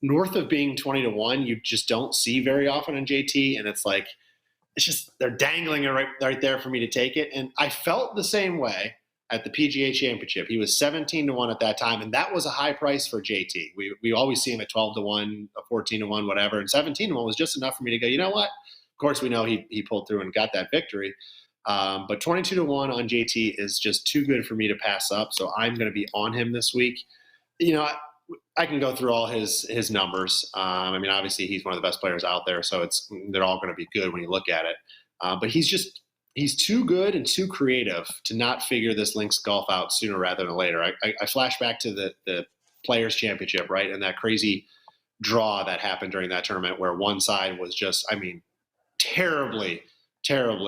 north of being 20-1, you just don't see very often on JT. And it's like, it's just, they're dangling it right there for me to take it. And I felt the same way at the PGA Championship. He was 17-1 at that time, and that was a high price for JT. We always see him at 12-1, 14-1, whatever, and 17-1 was just enough for me to go, you know what? Of course, we know he pulled through and got that victory. But 22-1 on JT is just too good for me to pass up, so I'm going to be on him this week. You know, I can go through all his numbers. I mean, obviously, he's one of the best players out there, so they're all going to be good when you look at it. But he's too good and too creative to not figure this links golf out sooner rather than later. I flash back to the Players Championship, right, and that crazy draw that happened during that tournament where one side was just, I mean, terribly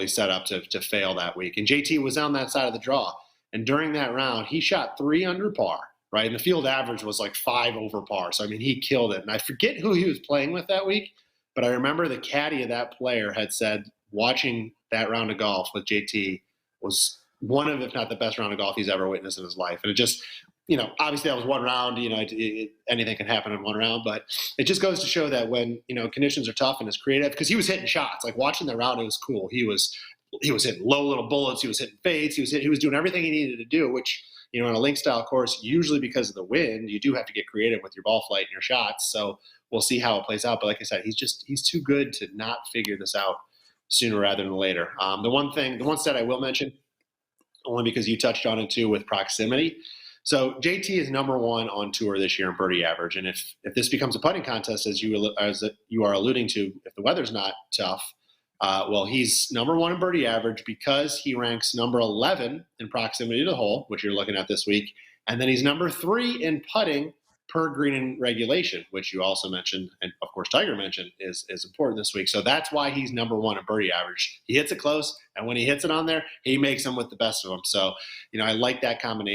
set up to fail that week. And JT was on that side of the draw. And during that round, he shot 3 under par, right? And the field average was like 5 over par. So, I mean, he killed it. And I forget who he was playing with that week, but I remember the caddy of that player had said watching that round of golf with JT was one of, if not the best round of golf he's ever witnessed in his life. And it just, you know, obviously that was one round, you know, anything can happen in one round, but it just goes to show that when, you know, conditions are tough and it's creative, because he was hitting shots, like watching the round, it was cool. He was hitting low little bullets. He was hitting fades. He was doing everything he needed to do, which, you know, in a link style course, usually because of the wind, you do have to get creative with your ball flight and your shots. So we'll see how it plays out. But like I said, he's too good to not figure this out sooner rather than later. The one stat I will mention, only because you touched on it too, with proximity. So JT is number 1 on tour this year in birdie average. And if this becomes a putting contest, as you are alluding to, if the weather's not tough, well, he's number 1 in birdie average because he ranks number 11 in proximity to the hole, which you're looking at this week. And then he's number 3 in putting per green in regulation, which you also mentioned, and of course Tiger mentioned, is important this week. So that's why he's number 1 in birdie average. He hits it close, and when he hits it on there, he makes them with the best of them. So, you know, I like that combination.